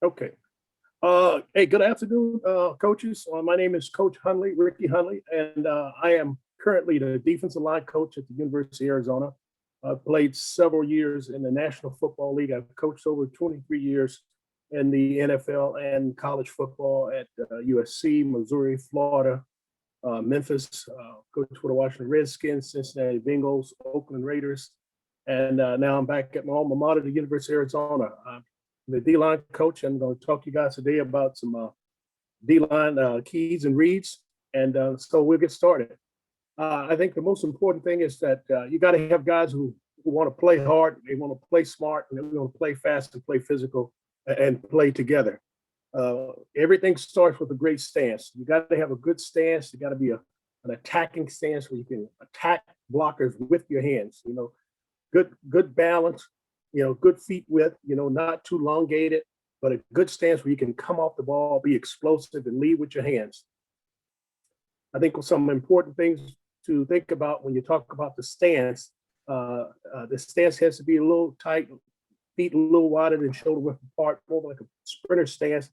Okay. Hey, good afternoon, coaches. My name is Coach Hunley, Ricky Hunley, and I am currently the defensive line coach at the University of Arizona. I've played several years in the National Football League. I've coached over 23 years in the NFL and college football at USC, Missouri, Florida, Memphis, coached for the Washington Redskins, Cincinnati Bengals, Oakland Raiders, and now I'm back at my alma mater, the University of Arizona. I'm the D-line coach. I'm going to talk to you guys today about some D-line keys and reads, and so we'll get started. I think the most important thing is that you got to have guys who want to play hard, they want to play smart, and they want to play fast and play physical and play together. Everything starts with a great stance. You got to have a good stance. You got to be an attacking stance where you can attack blockers with your hands. Good balance. Good feet width. Not too elongated, but a good stance where you can come off the ball, be explosive, and lead with your hands. I think some important things to think about when you talk about the stance. The stance has to be a little tight, feet a little wider than shoulder width apart, more like a sprinter stance.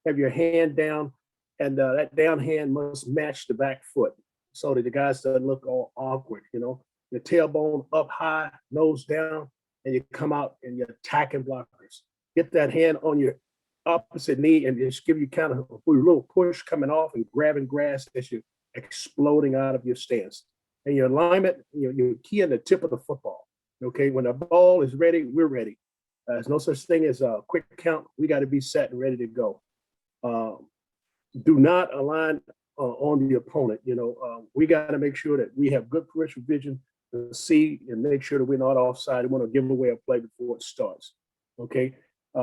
Have your hand down, and that down hand must match the back foot so that the guys doesn't look all awkward. Your tailbone up high, nose down, and you come out and you're attacking blockers. Get that hand on your opposite knee and just give you kind of a little push coming off and grabbing grass as you're exploding out of your stance. And your alignment, you're key in the tip of the football. Okay, when the ball is ready, we're ready. There's no such thing as a quick count. We got to be set and ready to go. Do not align on the opponent. We got to make sure that we have good peripheral vision to see and make sure that we're not offside. We want to give away a play before it starts. Okay.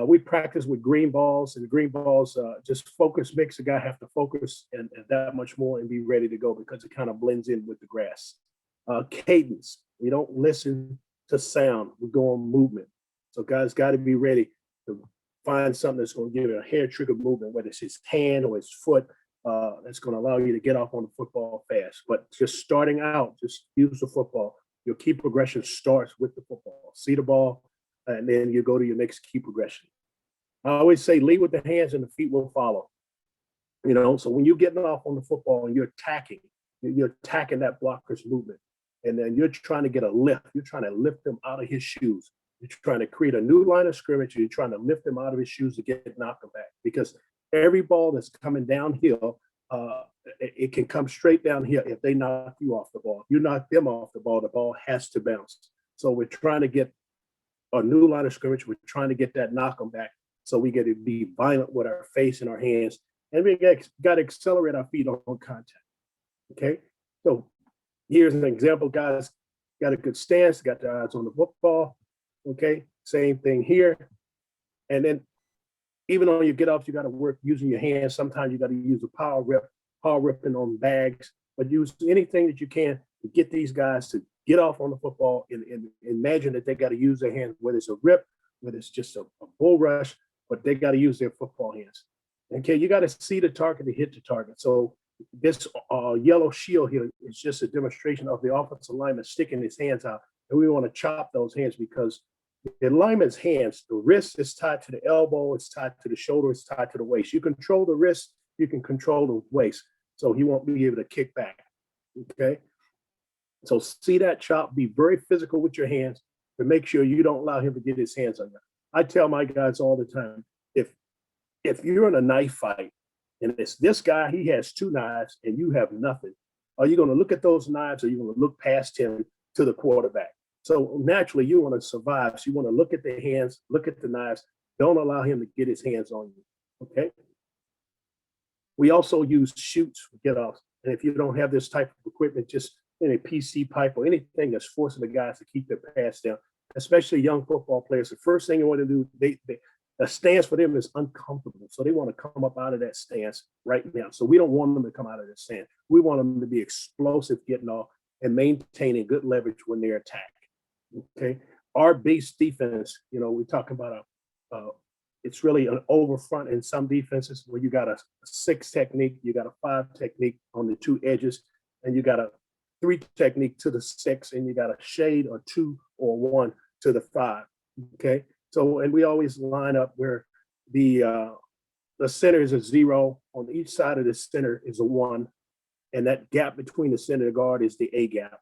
We practice with green balls, and the green balls just makes the guy have to focus and that much more and be ready to go because it kind of blends in with the grass. Cadence. We don't listen to sound. We go on movement. So guys got to be ready to find something that's going to give it a hair trigger movement, whether it's his hand or his foot, that's going to allow you to get off on the football fast. But just starting out, just use the football. Your key progression starts with the football. See the ball, and then you go to your next key progression. I always say lead with the hands and the feet will follow. So when you're getting off on the football and you're attacking that blocker's movement, and then you're trying to get a lift. You're trying to lift them out of his shoes. You're trying to create a new line of scrimmage. You're trying to lift him out of his shoes to knock him back, because every ball that's coming downhill, it can come straight downhill if they knock you off the ball. If you knock them off the ball has to bounce. So we're trying to get a new line of scrimmage. We're trying to get that knock them back. So we get to be violent with our face and our hands, and we got to accelerate our feet on contact. Okay, so here's an example. Guys got a good stance, got their eyes on the football. Okay, same thing here. And then even on your get offs, you got to work using your hands. Sometimes you got to use a power ripping on bags, but use anything that you can to get these guys to get off on the football and imagine that they got to use their hands, whether it's a rip, whether it's just a bull rush, but they got to use their football hands. Okay, you got to see the target to hit the target. So this yellow shield here is just a demonstration of the offensive lineman sticking his hands out. And we want to chop those hands because the lineman's hands, the wrist is tied to the elbow, it's tied to the shoulder, it's tied to the waist. You control the wrist, you can control the waist. So he won't be able to kick back. Okay. So see that chop, be very physical with your hands to make sure you don't allow him to get his hands on you. I tell my guys all the time, if you're in a knife fight and it's this guy, he has two knives and you have nothing, are you going to look at those knives or are you going to look past him to the quarterback? So naturally, you want to survive. So you want to look at the hands, look at the knives. Don't allow him to get his hands on you, okay? We also use chutes for get-offs. And if you don't have this type of equipment, just any PC pipe or anything that's forcing the guys to keep their pads down, especially young football players, the first thing you want to do, the stance for them is uncomfortable. So they want to come up out of that stance right now. So we don't want them to come out of the stance. We want them to be explosive getting off and maintaining good leverage when they're attacked. Okay, our base defense, we talk about it's really an over front in some defenses where you got a 6 technique, you got a 5 technique on the 2 edges, and you got a 3 technique to the 6, and you got a shade or 2 or 1 to the 5. Okay, so and we always line up where the center is a 0. On each side of the center is a 1. And that gap between the center and the guard is the A gap.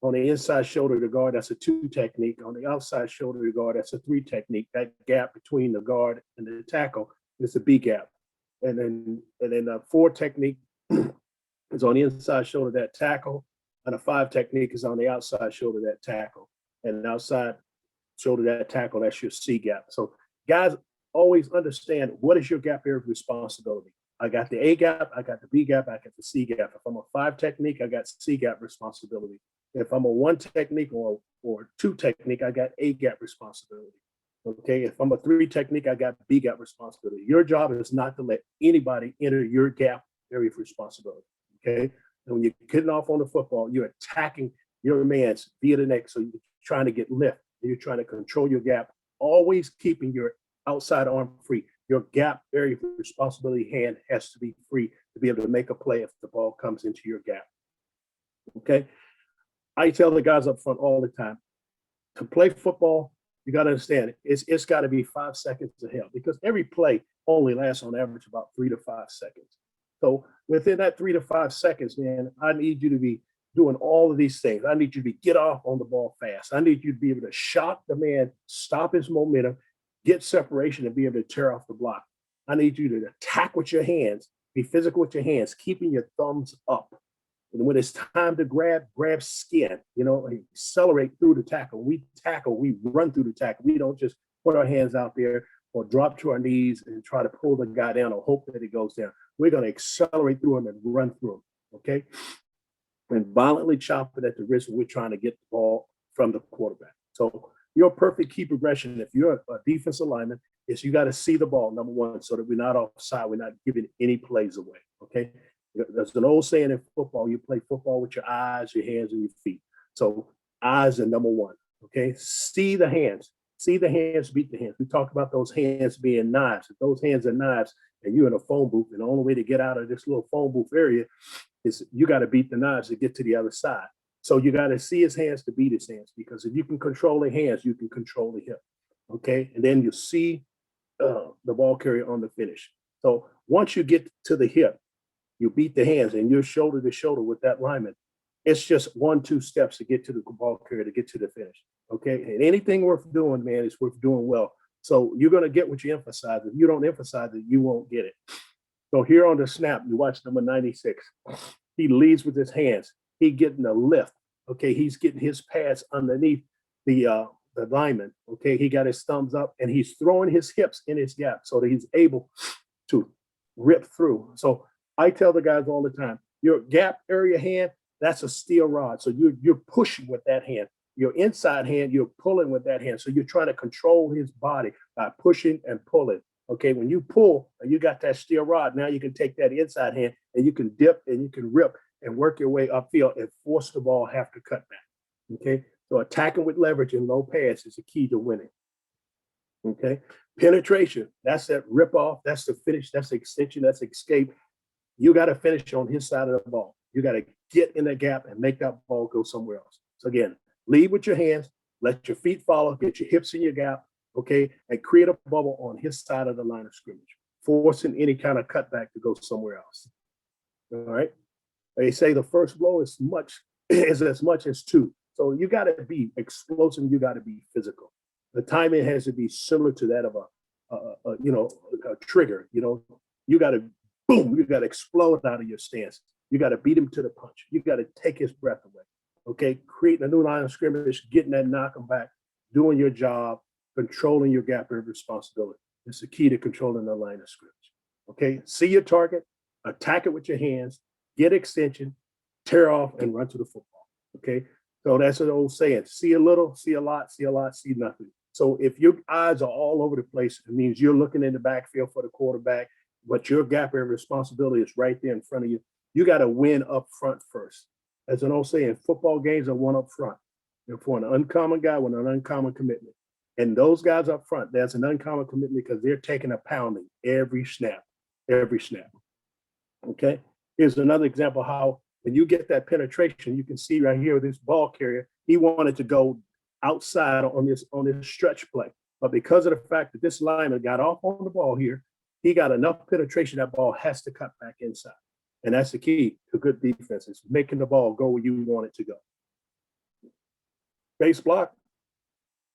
On the inside shoulder of the guard, that's a 2 technique. On the outside shoulder of the guard, that's a 3 technique. That gap between the guard and the tackle is a B gap. And then the 4 technique is on the inside shoulder of that tackle, and a 5 technique is on the outside shoulder of that tackle. And the outside shoulder of that tackle, that's your C gap. So guys, always understand what is your gap area of responsibility. I got the A gap, I got the B gap, I got the C gap. If I'm a 5 technique, I got C gap responsibility. If I'm a 1 technique or 2 technique, I got A gap responsibility. Okay, if I'm a 3 technique, I got B gap responsibility. Your job is not to let anybody enter your gap area of responsibility. Okay, and when you're getting off on the football, you're attacking your man's via the neck. So you're trying to get lift, you're trying to control your gap, always keeping your outside arm free. Your gap area of responsibility hand has to be free to be able to make a play if the ball comes into your gap. Okay, I tell the guys up front all the time, to play football, you got to understand it's got to be 5 seconds of hell, because every play only lasts on average about 3 to 5 seconds. So within that 3 to 5 seconds, man, I need you to be doing all of these things. I need you to get off on the ball fast. I need you to be able to shock the man, stop his momentum, get separation, and be able to tear off the block. I need you to attack with your hands, be physical with your hands, keeping your thumbs up. And when it's time to grab skin, accelerate through the tackle. We tackle, we run through the tackle. We don't just put our hands out there or drop to our knees and try to pull the guy down or hope that he goes down. We're going to accelerate through him and run through him, okay? And violently chop it at the wrist when we're trying to get the ball from the quarterback. So your perfect key progression, if you're a defensive lineman, is you got to see the ball, number one, so that we're not offside, we're not giving any plays away, okay? There's an old saying in football, you play football with your eyes, your hands, and your feet. So eyes are number one, okay? See the hands. See the hands, beat the hands. We talk about those hands being knives. If those hands are knives and you're in a phone booth, and the only way to get out of this little phone booth area is you got to beat the knives to get to the other side. So you got to see his hands to beat his hands, because if you can control the hands, you can control the hip, okay? And then you see the ball carrier on the finish. So once you get to the hip, you beat the hands and you're shoulder to shoulder with that lineman. It's just 1-2 steps to get to the ball carrier, to get to the finish, okay? And anything worth doing, man, is worth doing well. So you're going to get what you emphasize. If you don't emphasize it, you won't get it. So here on the snap, you watch number 96. He leads with his hands. He getting a lift, okay? He's getting his pads underneath the lineman, okay? He got his thumbs up and he's throwing his hips in his gap so that he's able to rip through. So I tell the guys all the time, your gap area hand, that's a steel rod. So you're pushing with that hand. Your inside hand, you're pulling with that hand. So you're trying to control his body by pushing and pulling. Okay, when you pull and you got that steel rod, now you can take that inside hand and you can dip and you can rip and work your way upfield and force the ball have to cut back. Okay, so attacking with leverage and low pass is the key to winning. Okay, penetration, that's that rip off, that's the finish, that's the extension, that's escape. You got to finish on his side of the ball. You got to get in that gap and make that ball go somewhere else. So again, lead with your hands, let your feet follow, get your hips in your gap, okay, and create a bubble on his side of the line of scrimmage, forcing any kind of cutback to go somewhere else. All right. They say the first blow is as much as 2. So you got to be explosive. You got to be physical. The timing has to be similar to that of a trigger. You got to boom. You got to explode out of your stance. You got to beat him to the punch. You got to take his breath away. Okay, creating a new line of scrimmage, getting that knock him back, doing your job, controlling your gap area of responsibility. It's the key to controlling the line of scrimmage. Okay, see your target, attack it with your hands, get extension, tear off, and run to the football. Okay, so that's an old saying: see a little, see a lot, see a lot, see nothing. So if your eyes are all over the place, it means you're looking in the backfield for the quarterback, but your gap area of responsibility is right there in front of you. You got to win up front first. As an old saying, football games are won up front. They're for an uncommon guy with an uncommon commitment. And those guys up front, that's an uncommon commitment because they're taking a pounding every snap. Okay? Here's another example how when you get that penetration, you can see right here with this ball carrier, he wanted to go outside on this stretch play. But because of the fact that this lineman got off on the ball here, he got enough penetration, that ball has to cut back inside. And that's the key to good defense, is making the ball go where you want it to go. Base block.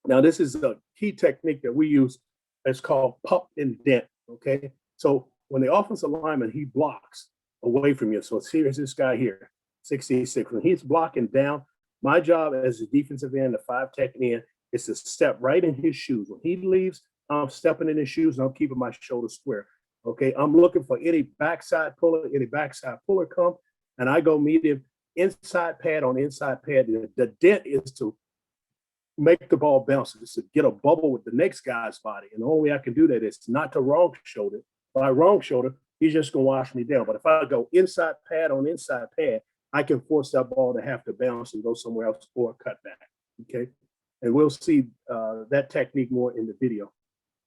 Now, this is a key technique that we use. It's called pump and dent, okay? So when the offensive lineman, he blocks away from you. So here's this guy here, 66. When he's blocking down, my job as a defensive end, the 5 tech end, is to step right in his shoes. When he leaves, I'm stepping in his shoes and I'm keeping my shoulder square. Okay, I'm looking for any backside puller come, and I go meet him inside pad on inside pad. The dent is to make the ball bounce, it's to get a bubble with the next guy's body. And the only way I can do that is not to wrong shoulder. If I wrong shoulder, he's just gonna wash me down. But if I go inside pad on inside pad, I can force that ball to have to bounce and go somewhere else or cut back. Okay, and we'll see that technique more in the video.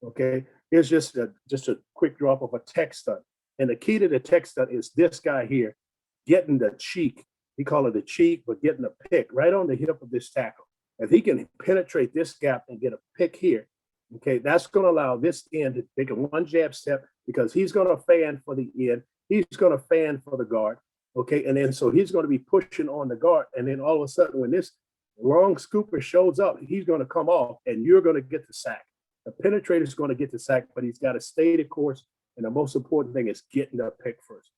Okay, here's just a quick drop of a tech stunt. And the key to the tech stunt is this guy here getting the cheek. We call it the cheek, but getting a pick right on the hip of this tackle. If he can penetrate this gap and get a pick here, okay, that's going to allow this end to take a one jab step, because he's going to fan for the end. He's going to fan for the guard. Okay, and then so he's going to be pushing on the guard. And then all of a sudden, when this wrong scooper shows up, he's going to come off and you're going to get the sack. The penetrator is going to get the sack, but he's got to stay the course. And the most important thing is getting the pick first.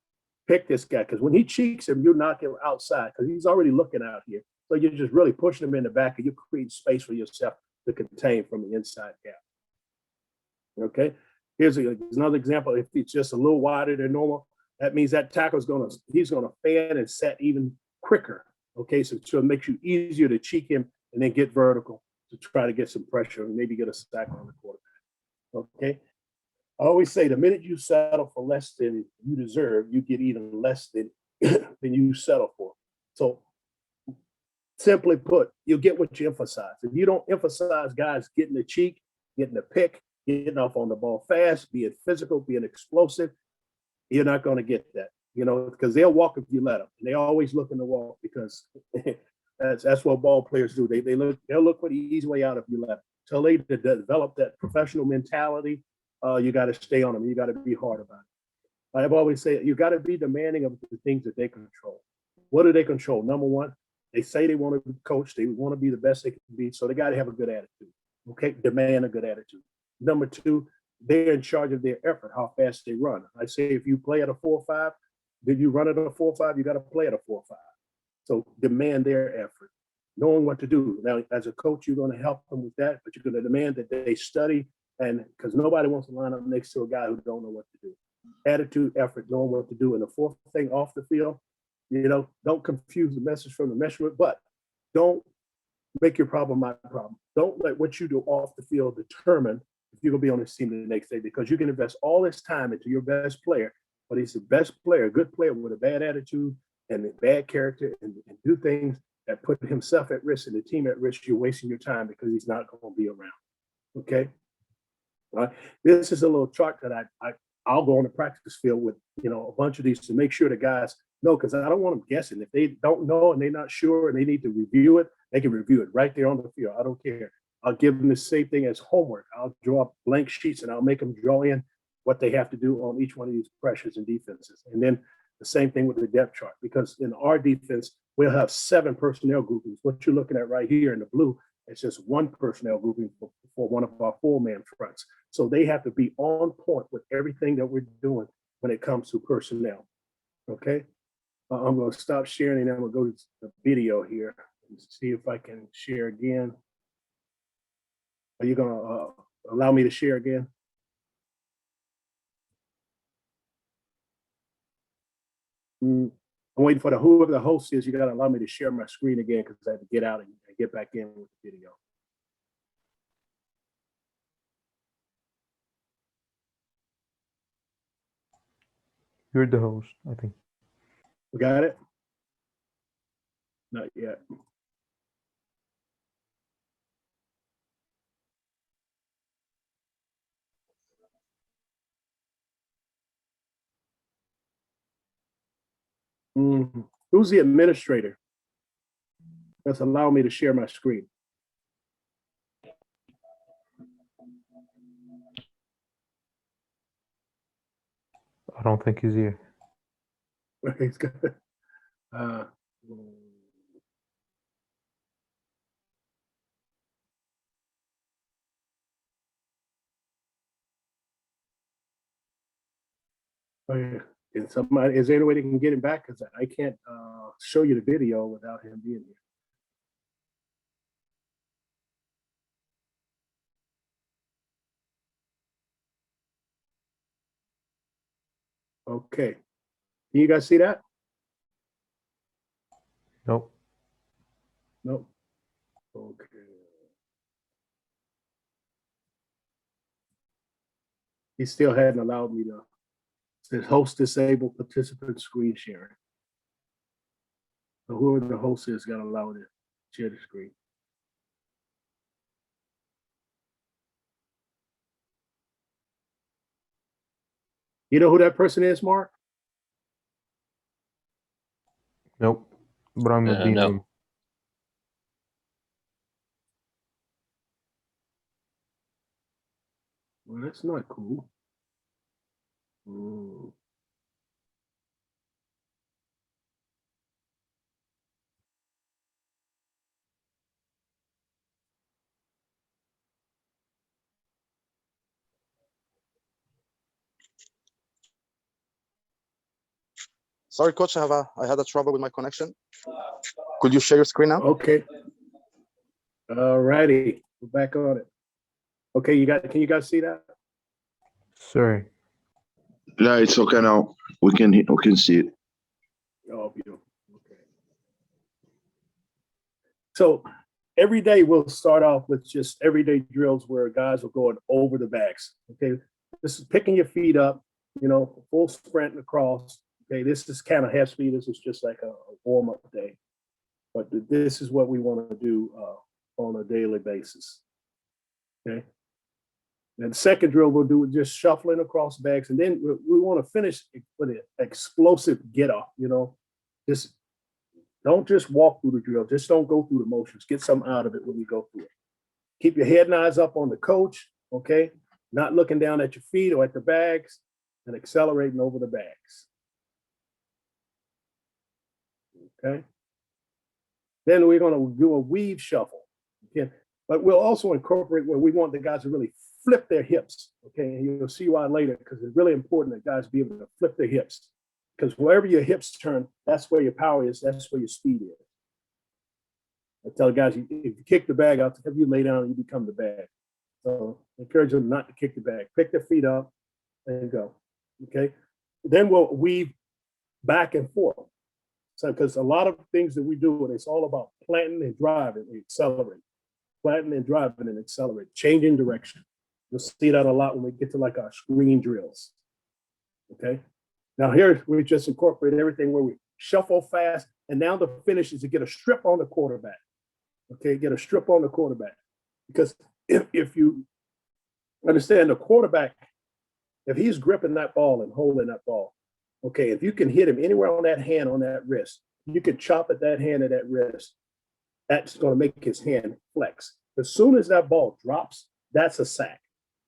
Pick this guy, because when he cheeks him, you knock him outside because he's already looking out here. So you're just really pushing him in the back, and you're creating space for yourself to contain from the inside gap. Okay, here's another example. If it's just a little wider than normal, that means that tackle's he's gonna fan and set even quicker. Okay, so it makes you easier to cheek him and then get vertical to try to get some pressure and maybe get a sack on the quarterback. Okay, I always say the minute you settle for less than you deserve, you get even less than you settle for. So simply put, you'll get what you emphasize. If you don't emphasize guys getting the cheek, getting the pick, getting off on the ball fast, being physical, being explosive, you're not going to get that, because they'll walk if you let them. And they always looking to walk, because that's what ball players do. They'll look for the easy way out if you let them. Until they develop that professional mentality, you got to stay on them. You got to be hard about it. I've always said you got to be demanding of the things that they control. What do they control? Number one, they say they want to coach. They want to be the best they can be. So they got to have a good attitude. Okay, demand a good attitude. Number two, they're in charge of their effort, how fast they run. I say if you play at a 4.5, then you run at a 4.5, you got to play at a 4.5. So demand their effort, knowing what to do. Now, as a coach, you're going to help them with that, but you're going to demand that they study, and because nobody wants to line up next to a guy who don't know what to do. Attitude, effort, knowing what to do. And the fourth thing off the field, don't confuse the message from the measurement, but don't make your problem my problem. Don't let what you do off the field determine if you're going to be on this team the next day, because you can invest all this time into your best player, but he's the best player, a good player with a bad attitude and a bad character, and do things that put himself at risk and the team at risk. You're wasting your time because he's not going to be around. Okay. All right. This is a little chart that I'll go on the practice field with, a bunch of these to make sure the guys know, because I don't want them guessing. If they don't know and they're not sure and they need to review it, they can review it right there on the field. I don't care. I'll give them the same thing as homework. I'll draw up blank sheets and I'll make them draw in what they have to do on each one of these pressures and defenses. And then the same thing with the depth chart, because in our defense, we'll have 7 personnel groupings. What you're looking at right here in the blue, it's just 1 personnel grouping for one of our 4-man fronts. So they have to be on point with everything that we're doing when it comes to personnel. Okay. I'm going to stop sharing and then I'm going to go to the video here and see if I can share again. Are you going to allow me to share again? I'm waiting for whoever the host is. You got to allow me to share my screen again, because I have to get out and get back in with the video. You're the host, I think. We got it? Not yet. Who's the administrator? Let's allow me to share my screen. I don't think he's here. He's good. Oh, yeah. Is there any way they can get him back? Because I can't show you the video without him being here. Okay. Can you guys see that? Nope. Nope. Okay. He still hadn't allowed me to. It says host disabled participant screen sharing. So whoever the host is got to allow it to share the screen. You know who that person is, Mark? Nope. But I'm gonna beam no. him. Well, that's not cool. Mm. Sorry, coach, I had a trouble with my connection. Could you share your screen now? Okay. All righty. We're back on it. Okay, can you guys see that? Sorry. Yeah, it's okay now. We can see it. Oh, beautiful. Okay. So every day we'll start off with just everyday drills where guys are going over the backs. Okay. This is picking your feet up, full sprint across. Okay. This is kind of half speed. This is just like a warm-up day. But this is what we want to do on a daily basis. Okay. And the second drill we'll do just shuffling across backs, and then we want to finish with an explosive get off. Just don't just walk through the drill. Just don't go through the motions. Get something out of it when you go through it. Keep your head and eyes up on the coach. Okay, not looking down at your feet or at the bags, and accelerating over the bags. Okay. Then we're going to do a weave shuffle. Okay, but we'll also incorporate where we want the guys to really flip their hips, okay? And you'll see why later, because it's really important that guys be able to flip their hips. Because wherever your hips turn, that's where your power is, that's where your speed is. I tell guys, if you kick the bag out, if you lay down and you become the bag. So encourage them not to kick the bag. Pick their feet up and go, okay? Then we'll weave back and forth. So, because a lot of things that we do, it's all about planting and driving and accelerating. Planting and driving and accelerating, changing direction. You'll see that a lot when we get to like our screen drills. Okay. Now here we just incorporate everything where we shuffle fast, and now the finish is to get a strip on the quarterback. Okay, get a strip on the quarterback. Because if you understand the quarterback, if he's gripping that ball and holding that ball, okay, if you can hit him anywhere on that hand, on that wrist, you can chop at that hand or that wrist. That's going to make his hand flex. As soon as that ball drops, that's a sack.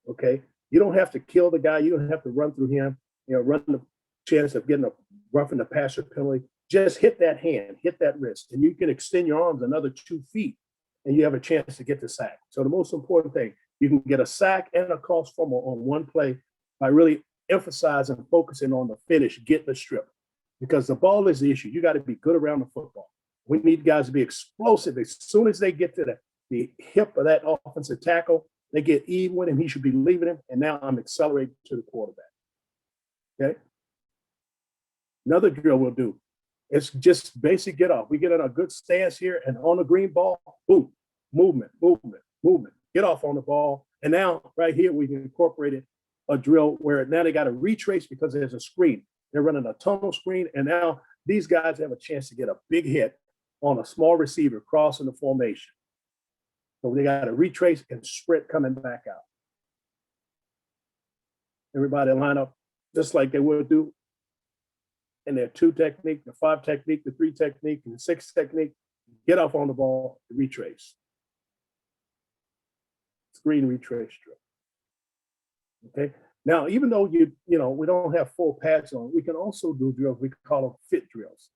Okay, you don't have to kill the guy. You don't have to run through him. Run the chance of getting a roughing the passer penalty. Just hit that hand, hit that wrist, and you can extend your arms another 2 feet, and you have a chance to get the sack. So the most important thing, you can get a sack and a cross fumble on one play by really emphasizing and focusing on the finish, get the strip, because the ball is the issue. You got to be good around the football. We need guys to be explosive. As soon as they get to the hip of that offensive tackle, they get even with him. He should be leaving him. And now I'm accelerating to the quarterback. Okay. Another drill we'll do. It's just basic get off. We get in a good stance here, and on the green ball, boom, movement, movement, movement. Get off on the ball. And now right here, we've incorporated a drill where now they got to retrace because there's a screen. They're running a tunnel screen. And now these guys have a chance to get a big hit on a small receiver crossing the formation. So they got to retrace and sprint coming back out. Everybody line up just like they would do in their 2 technique, the 5 technique, the 3 technique, and the 6 technique. Get off on the ball, retrace. Screen retrace drill. Okay. Now, even though we don't have full pads on, we can also do drills. We call them fit drills.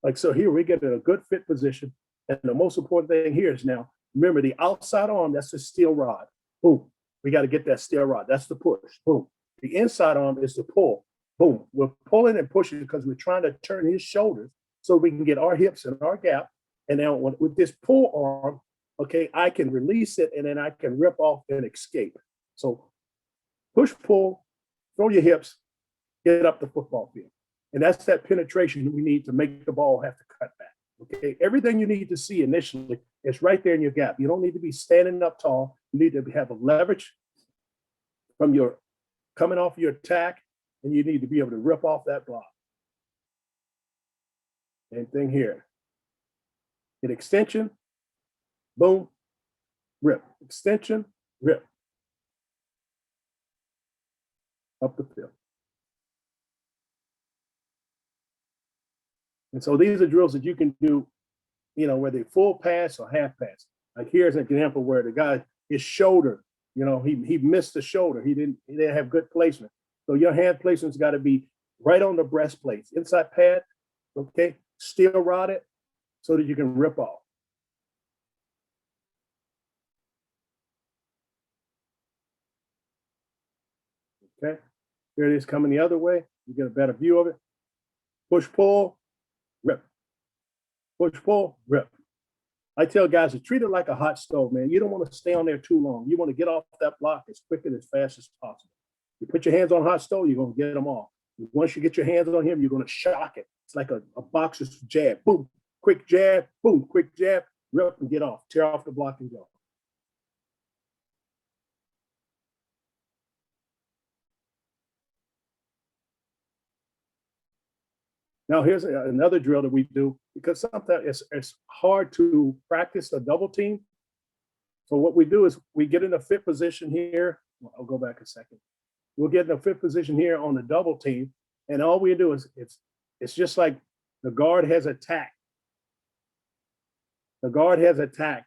Like, so here we get in a good fit position. And the most important thing here is now, remember the outside arm, that's the steel rod. Boom. We got to get that steel rod. That's the push. Boom. The inside arm is the pull. Boom. We're pulling and pushing because we're trying to turn his shoulders so we can get our hips and our gap. And now with this pull arm, okay, I can release it and then I can rip off and escape. So push, pull, throw your hips, get up the football field. And that's that penetration we need to make the ball have to cut back. Okay, everything you need to see initially is right there in your gap. You don't need to be standing up tall. You need to have a leverage from your coming off your attack, and you need to be able to rip off that block. Same thing here. Get extension, boom, rip. Extension, rip. Up the field. And so these are drills that you can do, whether full pass or half pass. Like here's an example where the guy, his shoulder, he missed the shoulder. He didn't have good placement. So your hand placement's got to be right on the breastplate. Inside pad, okay, steel rod it so that you can rip off. Okay, here it is coming the other way. You get a better view of it. Push, pull, rip. Push, pull, rip. I tell guys to treat it like a hot stove, man. You don't want to stay on there too long. You want to get off that block as quick and as fast as possible. You put your hands on hot stove, you're going to get them off. Once you get your hands on him, you're going to shock it. It's like a boxer's jab. Boom, quick jab, boom, quick jab, rip and get off. Tear off the block and go. Now here's another drill that we do because sometimes it's hard to practice a double team. So what we do is we get in a fit position here. I'll go back a second. We'll get in a fit position here on the double team. And all we do is it's just like the guard has attacked. The guard has attacked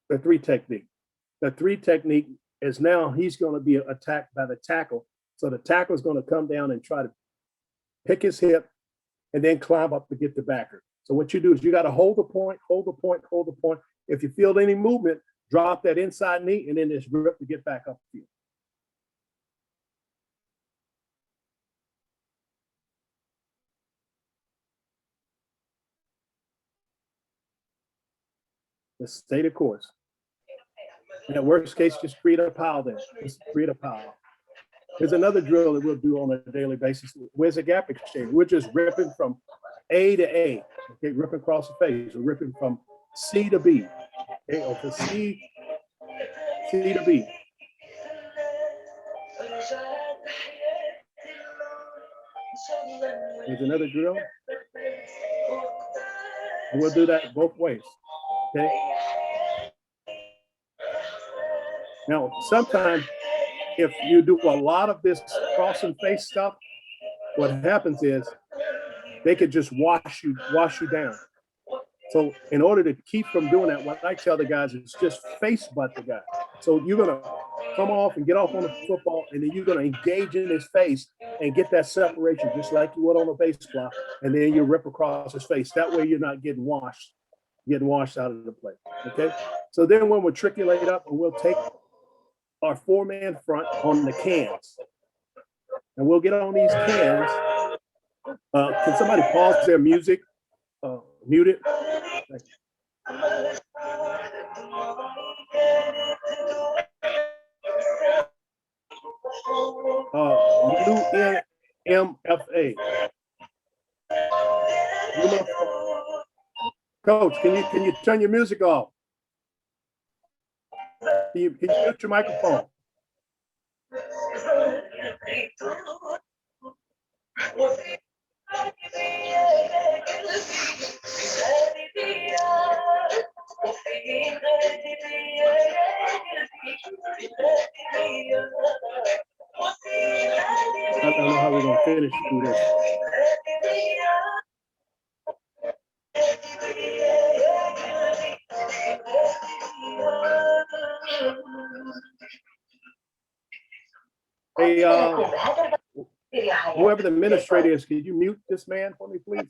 the three technique. The three technique is now he's going to be attacked by the tackle. So the tackle is going to come down and try to pick his hip and then climb up to get the backer. So what you do is you got to hold the point, hold the point, hold the point. If you feel any movement, drop that inside knee and then just rip to get back up the field. Let's stay the course. And at worst case, just create a pile there. Just create a pile. There's another drill that we'll do on a daily basis. Where's the gap exchange? We're just ripping from A to A. Okay, ripping across the face. We're ripping from C to B. Okay, or from C to B. There's another drill. And we'll do that both ways. Okay. Now, sometimes if you do a lot of this cross and face stuff, what happens is they could just wash you down. So in order to keep from doing that, what I tell the guys is just face butt the guy. So you're gonna come off and get off on the football, and then you're gonna engage in his face and get that separation just like you would on a base block, and then you rip across his face. That way you're not getting washed out of the play. Okay. So then when we triculate up, and we'll take our four-man front on the cans, and we'll get on these cans. Can somebody pause their music? Mute it. UNMFA. Coach, can you turn your music off? Can you mute your microphone? I don't know how we're going to finish through this. Hey, Hey, whoever the administrator is, can you mute this man for me, please?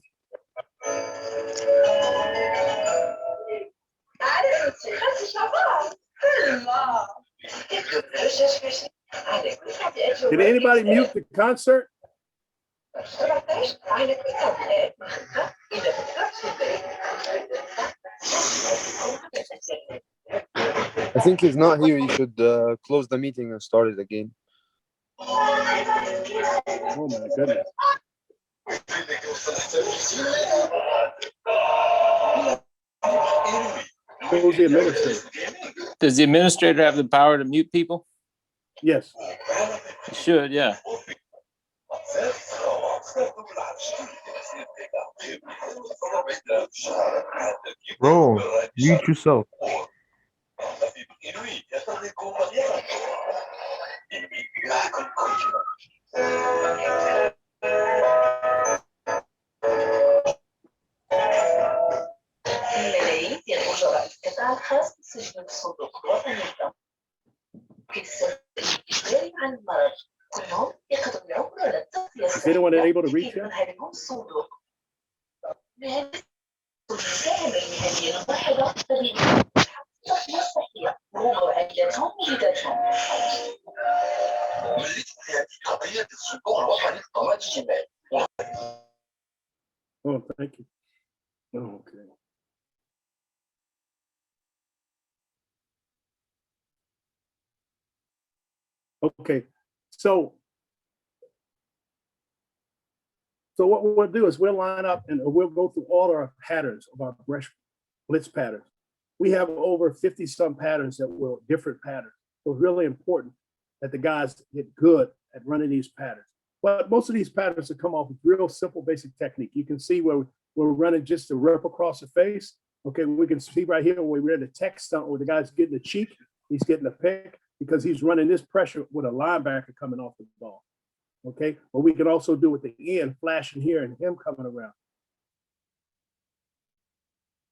Did anybody mute the concert? I think he's not here. You should close the meeting and start it again. Oh my goodness. Who's the administrator? Does the administrator have the power to mute people? Yes. He should, yeah. Bro, mute yourself. Is anyone able to reach him? Oh, thank you. Oh, okay. Okay, so what we'll do is we'll line up and we'll go through all our patterns of our brush blitz patterns. We have over 50 some patterns that were different patterns. So it's really important that the guys get good at running these patterns. But most of these patterns will come off with real simple basic technique. You can see where we're running just a rip across the face. Okay, we can see right here where we're in the tech stunt where the guy's getting the cheek, he's getting a pick because he's running this pressure with a linebacker coming off the ball. Okay, but we can also do with the end flashing here and him coming around.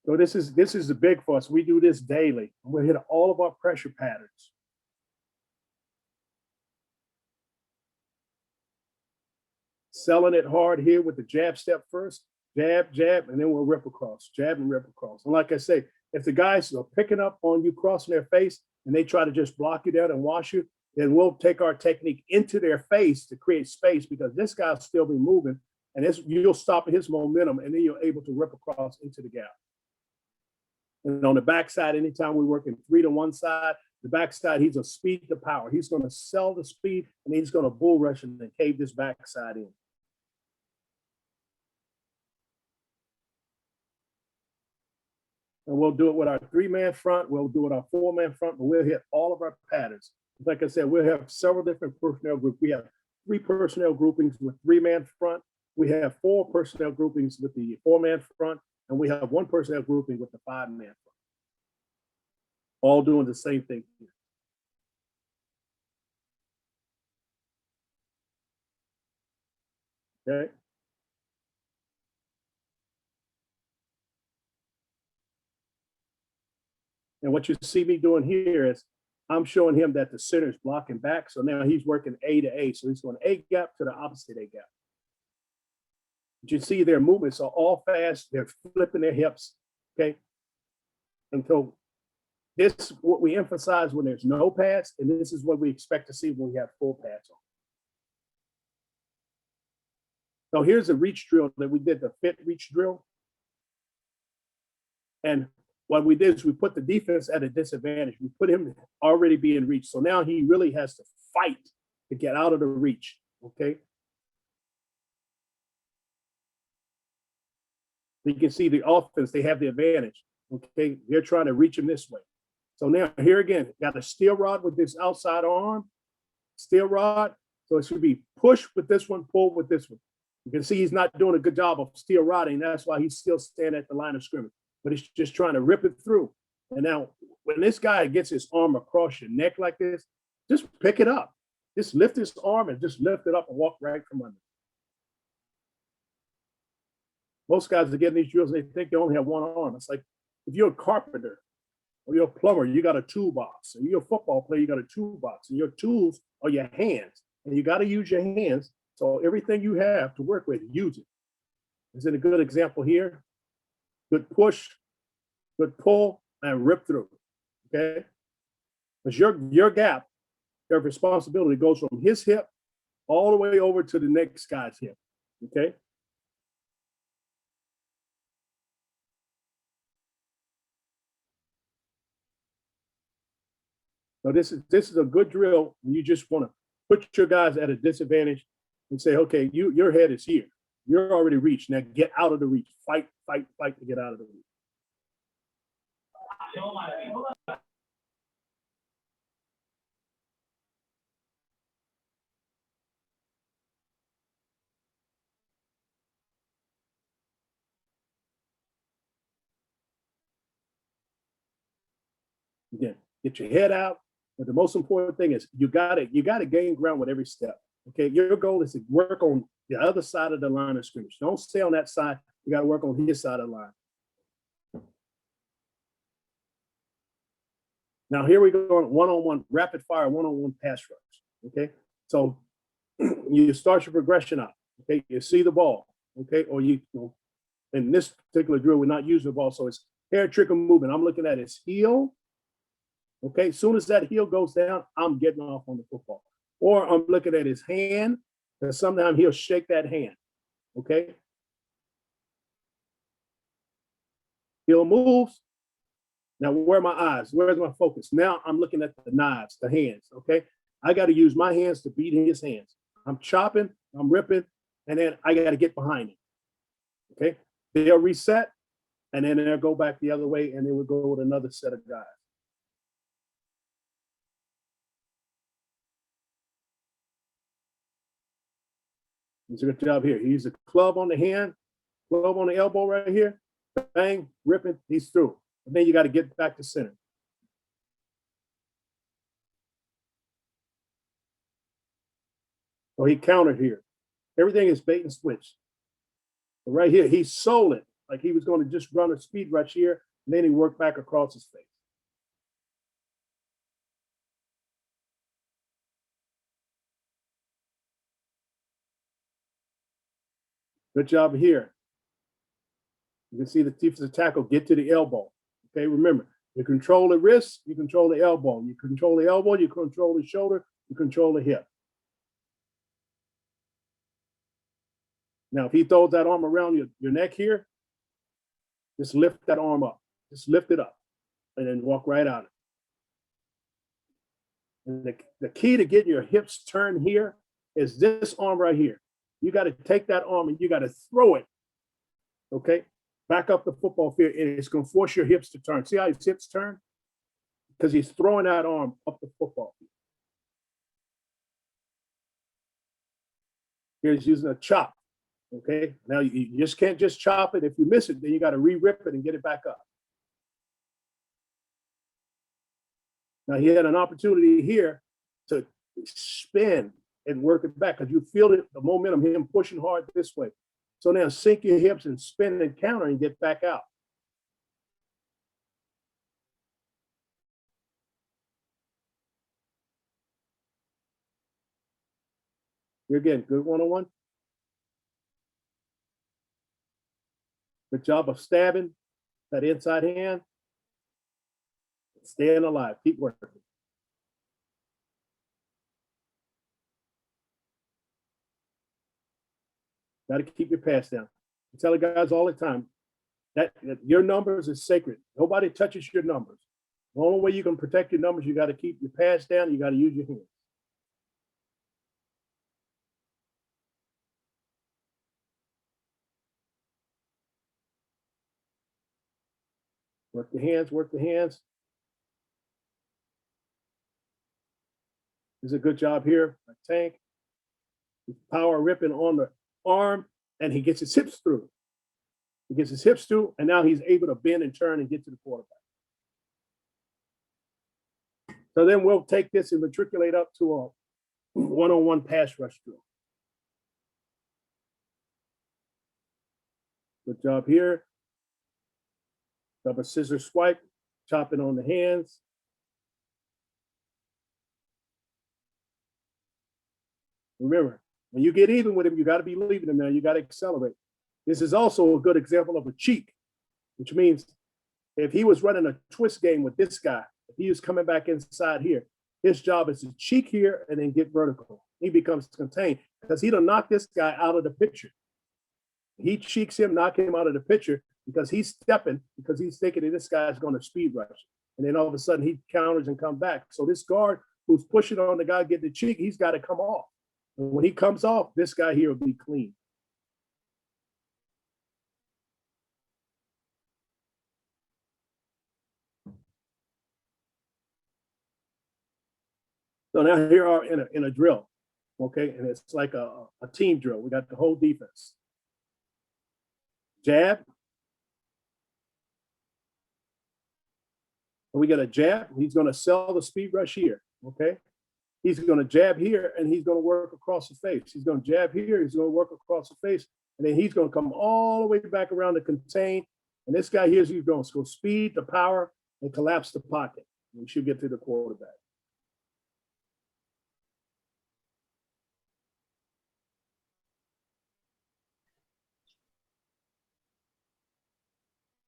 So this is the big for us. We do this daily. We hit all of our pressure patterns. Selling it hard here with the jab step first, jab, jab, and then we'll rip across, jab and rip across. And like I say, if the guys are picking up on you crossing their face and they try to just block you down and wash you, then we'll take our technique into their face to create space because this guy'll still be moving and you'll stop his momentum and then you're able to rip across into the gap. And on the backside, anytime we work in 3 to 1 side, the backside, he's a speed to power. He's going to sell the speed and he's going to bull rush and then cave this backside in. And we'll do it with our 3-man front. We'll do it with our 4-man front, but we'll hit all of our patterns. Like I said, we'll have several different personnel groups. We have 3 personnel groupings with 3-man front. We have 4 personnel groupings with the 4-man front, and we have 1 personnel grouping with the 5-man front. All doing the same thing here. Okay. And what you see me doing here is I'm showing him that the center is blocking back. So now he's working A to A. So he's going A gap to the opposite A gap. But you see their movements are all fast. They're flipping their hips. Okay. And so this is what we emphasize when there's no pass. And this is what we expect to see when we have full pass on. So here's a reach drill that we did, the fit reach drill. And what we did is we put the defense at a disadvantage. We put him already being reached. So now he really has to fight to get out of the reach, okay? You can see the offense, they have the advantage, okay? They're trying to reach him this way. So now here again, got a steel rod with this outside arm, steel rod. So it should be push with this one, pull with this one. You can see he's not doing a good job of steel rodding. That's why he's still standing at the line of scrimmage. But it's just trying to rip it through. And now when this guy gets his arm across your neck like this, just pick it up. Just lift his arm and just lift it up and walk right from under. Most guys are getting these drills, they think they only have one arm. It's like, if you're a carpenter or you're a plumber, you got a toolbox. If you're a football player, you got a toolbox. And your tools are your hands. and you got to use your hands. So everything you have to work with, use it. Is it a good example here? Good push, good pull, and rip through. Okay, because your gap, your responsibility goes from his hip all the way over to the next guy's hip. Okay. So this is a good drill when you just want to put your guys at a disadvantage and say, okay, your head is here. You're already reached. Now get out of the reach. Fight, fight, fight to get out of the reach. Again, get your head out. But the most important thing is you gotta gain ground with every step. Okay, your goal is to work on the other side of the line of scrimmage. Don't stay on that side. You got to work on his side of the line. Now here we go on one-on-one rapid fire, one-on-one pass rush. Okay, so you start your progression out. Okay, you see the ball. Okay, or in this particular drill, we're not using the ball, so it's hair trigger movement. I'm looking at his heel. Okay, as soon as that heel goes down, I'm getting off on the football. Or I'm looking at his hand, and sometimes he'll shake that hand. Okay. Heel moves. Now, where are my eyes? Where's my focus? Now I'm looking at the knives, the hands. Okay. I got to use my hands to beat his hands. I'm chopping, I'm ripping, and then I got to get behind him. Okay. They'll reset, and then they'll go back the other way, and then we'll go with another set of guys. He's a good job here. He's a club on the hand, club on the elbow right here. Bang, ripping, he's through. And then you got to get back to center. So he countered here. Everything is bait and switch. But right here, he sold it like he was going to just run a speed rush here, and then he worked back across his face. Good job here. You can see the defensive tackle get to the elbow. Okay, remember, you control the wrist, you control the elbow. You control the elbow, you control the shoulder, you control the hip. Now, if he throws that arm around your neck here, just lift that arm up. Just lift it up and then walk right out of it. And the key to getting your hips turned here is this arm right here. You got to take that arm and you got to throw it, okay, back up the football field, and it's going to force your hips to turn. See how his hips turn? Because he's throwing that arm up the football field. Here's using a chop, okay? Now you just can't just chop it. If you miss it, then you got to re-rip it and get it back up. Now he had an opportunity here to spin and work it back because you feel it, the momentum, him pushing hard this way. So now sink your hips and spin and counter and get back out. You're again, good one-on-one. Good job of stabbing that inside hand. Staying alive, keep working. Got to keep your pass down. I tell the guys all the time that your numbers is sacred. Nobody touches your numbers. The only way you can protect your numbers, you got to keep your pass down. You got to use your hands. Work the hands, work the hands. This is a good job here. A tank. Power ripping on the arm, and he gets his hips through. He gets his hips through, and now he's able to bend and turn and get to the quarterback. So then we'll take this and matriculate up to a one-on-one pass rush drill. Good job here. Have a scissor swipe, chopping on the hands. Remember, when you get even with him, you got to be leaving him now. You got to accelerate. This is also a good example of a cheek, which means if he was running a twist game with this guy, if he was coming back inside here, his job is to cheek here and then get vertical. He becomes contained because he done knock this guy out of the picture. He cheeks him, knock him out of the picture because he's stepping, because he's thinking that this guy's going to speed rush. And then all of a sudden he counters and come back. So this guard who's pushing on the guy getting the cheek, he's got to come off. And when he comes off, this guy here will be clean. So now here are in a drill, okay? And it's like a team drill. We got the whole defense. Jab. And we got a jab. He's going to sell the speed rush here, okay? He's going to jab here, and he's going to work across the face. He's going to jab here. He's going to work across the face. And then he's going to come all the way back around to contain. And this guy here is going to go speed, the power, and collapse the pocket. We should get to the quarterback.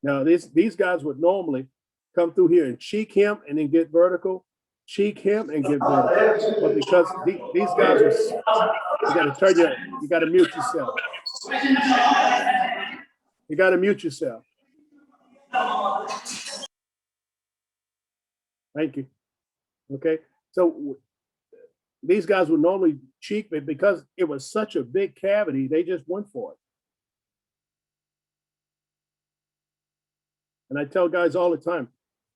Now, these guys would normally come through here and cheek him and then get vertical, cheek him and get vertical. But because these guys are, you got to turn you got to mute yourself. You got to mute yourself. Thank you. Okay. So these guys would normally cheek, but because it was such a big cavity, they just went for it. And I tell guys all the time,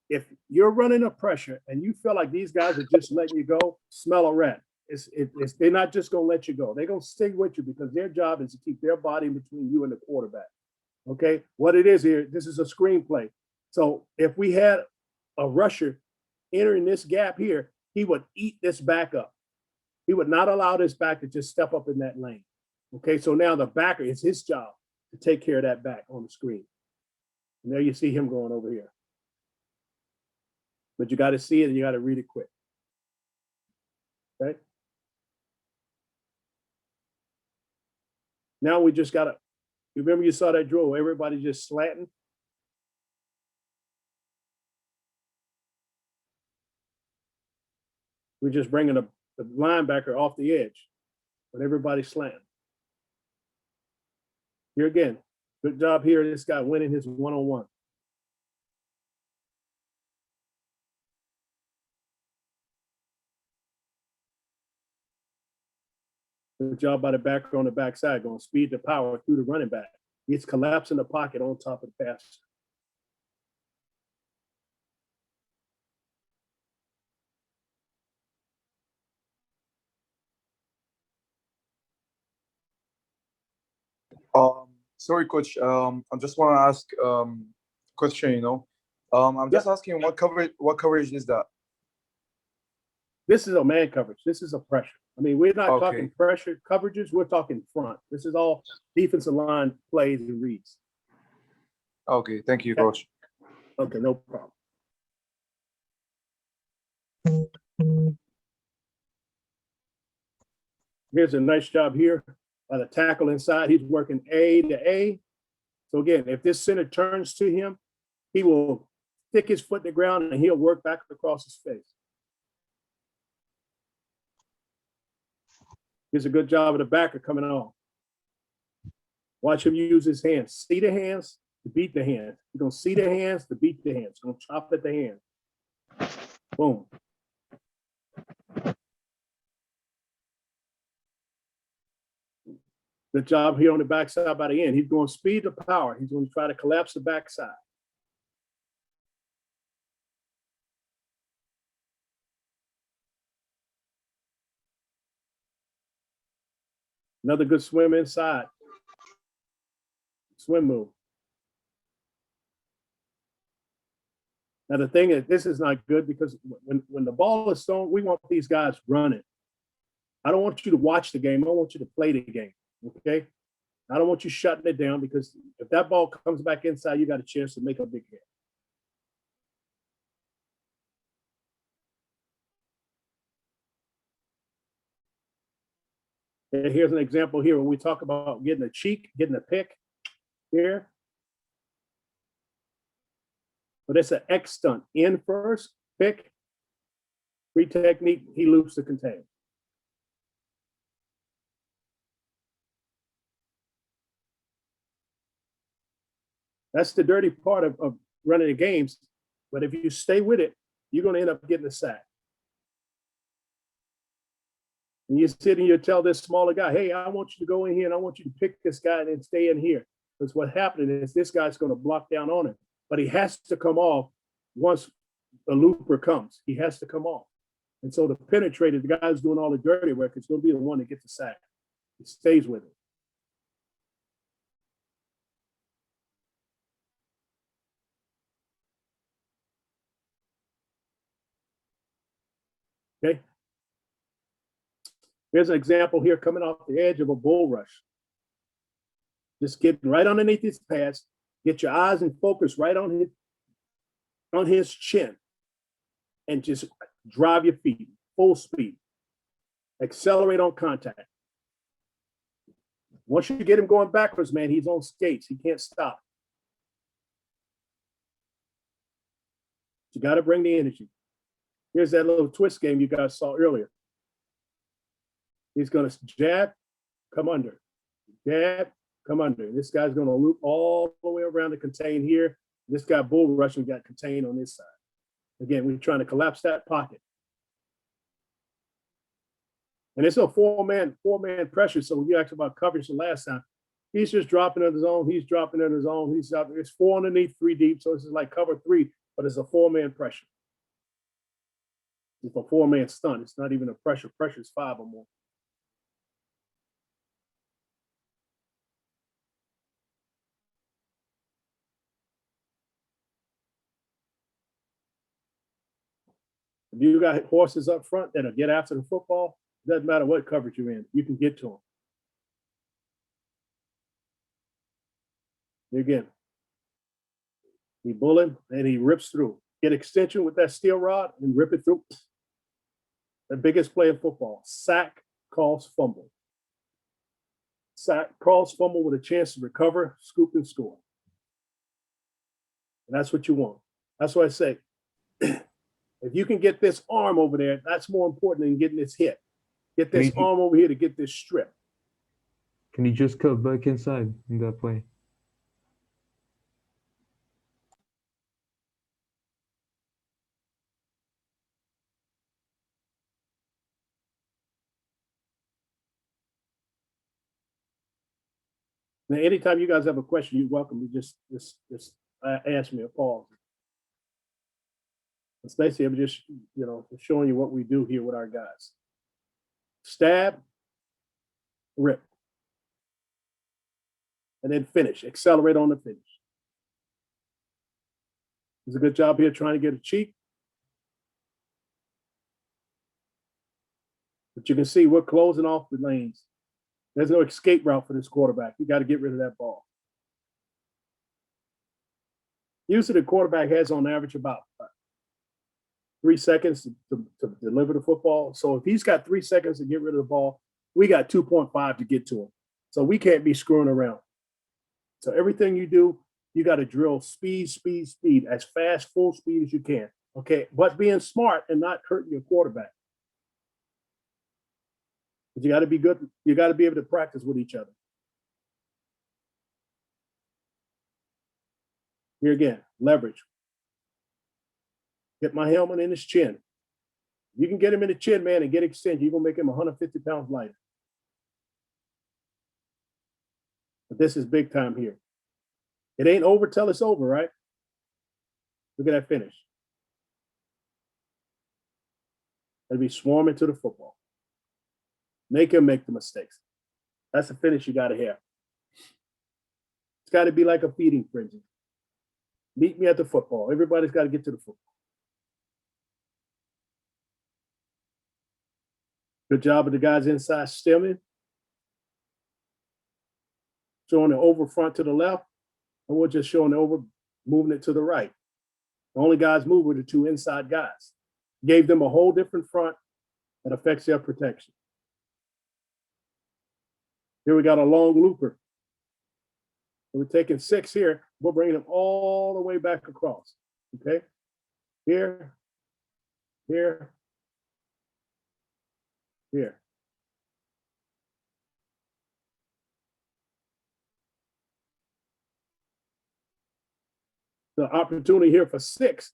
if you're running a pressure and you feel like these guys are just letting you go, smell a rat. They're not just going to let you go. They're going to stay with you because their job is to keep their body between you and the quarterback. Okay, what it is here, this is a screenplay. So if we had a rusher entering this gap here, he would eat this back up. He would not allow this back to just step up in that lane. Okay, so now the backer, it's his job to take care of that back on the screen. And there you see him going over here. But you got to see it and you got to read it quick. Okay. Now we just got to, remember you saw that drill, everybody just slanting. We're just bringing the linebacker off the edge, but everybody's slanting. Here again, good job here. This guy winning his one-on-one. Good job by the backer on the backside, going speed to power through the running back. He's collapsing the pocket on top of the pass. Sorry, coach. I just want to ask question. I'm just asking what coverage is that? This is a man coverage. This is a pressure. I mean, we're not Okay. talking pressure coverages. We're talking front. This is all defensive line plays and reads. Okay, thank you, coach. Okay, no problem. Here's a nice job here by the tackle inside. He's working A to A. So again, if this center turns to him, he will stick his foot in the ground and he'll work back across his face. Here's a good job of the backer coming on. Watch him use his hands. See the hands to beat the hands. He's going to see the hands to beat the hands. He's going to chop at the hand. Boom. Good job here on the backside by the end. He's going speed to power. He's going to try to collapse the backside. Another good swim inside. Swim move. Now the thing is, this is not good because when the ball is thrown, we want these guys running. I don't want you to watch the game. I want you to play the game. Okay. I don't want you shutting it down because if that ball comes back inside, you got a chance to make a big hit. And here's an example here when we talk about getting a cheek, getting a pick here. But it's an X stunt. In first, pick, free technique, he loops the contain. That's the dirty part of running the games. But if you stay with it, you're going to end up getting a sack. And you sit and you tell this smaller guy, hey, I want you to go in here and I want you to pick this guy and then stay in here. Because what's happening is this guy's going to block down on him. But he has to come off once the looper comes. He has to come off. And so the penetrator, the guy who's doing all the dirty work, is going to be the one that gets the sack. He stays with it. Okay. Here's an example here coming off the edge of a bull rush. Just get right underneath his pads, get your eyes and focus right on his chin, and just drive your feet, full speed. Accelerate on contact. Once you get him going backwards, man, he's on skates. He can't stop. You got to bring the energy. Here's that little twist game you guys saw earlier. He's going to jab, come under. Jab, come under. This guy's going to loop all the way around the contain here. This guy bull rushing got contained on this side. Again, we're trying to collapse that pocket. And it's a four-man pressure. So when you asked about coverage the last time, he's just dropping in the zone. He's dropping in the zone. He's out. It's 4 underneath, 3 deep. So this is like cover 3, but it's a 4-man pressure. It's a 4-man stunt. It's not even a pressure. Pressure is 5 or more. If you got horses up front that'll get after the football, it doesn't matter what coverage you're in, you can get to them. Again, he bull him and he rips through. Get extension with that steel rod and rip it through. The biggest play in football, sack, calls, fumble. Sack, calls, fumble with a chance to recover, scoop, and score. And that's what you want. That's why I say, if you can get this arm over there, that's more important than getting this hit. Get this arm over here to get this strip. Can you just cut back inside in that play? Now, anytime you guys have a question, you're welcome to just ask me or pause. It's basically, I'm just, showing you what we do here with our guys. Stab, rip, and then finish. Accelerate on the finish. It's a good job here trying to get a cheek. But you can see we're closing off the lanes. There's no escape route for this quarterback. You got to get rid of that ball. Usually the quarterback has on average about 3 seconds to deliver the football. So if he's got 3 seconds to get rid of the ball, we got 2.5 to get to him. So we can't be screwing around. So everything you do, you got to drill speed, speed, speed, as fast, full speed as you can. Okay, but being smart and not hurting your quarterback. But you got to be good. You got to be able to practice with each other. Here again, leverage. Get my helmet in his chin. You can get him in the chin, man, and get extension. You're going to make him 150 pounds lighter. But this is big time here. It ain't over till it's over, right? Look at that finish. It'll be swarming to the football. Make him make the mistakes. That's the finish you got to have. It's got to be like a feeding frenzy. Meet me at the football. Everybody's got to get to the football. Good job of the guys inside stemming. Showing the over front to the left. And we're just showing the over, moving it to the right. The only guys moving were the 2 inside guys. Gave them a whole different front that affects their protection. Here we got a long looper. We're taking 6 here. We're bringing them all the way back across. Okay. Here, here, here. The opportunity here for 6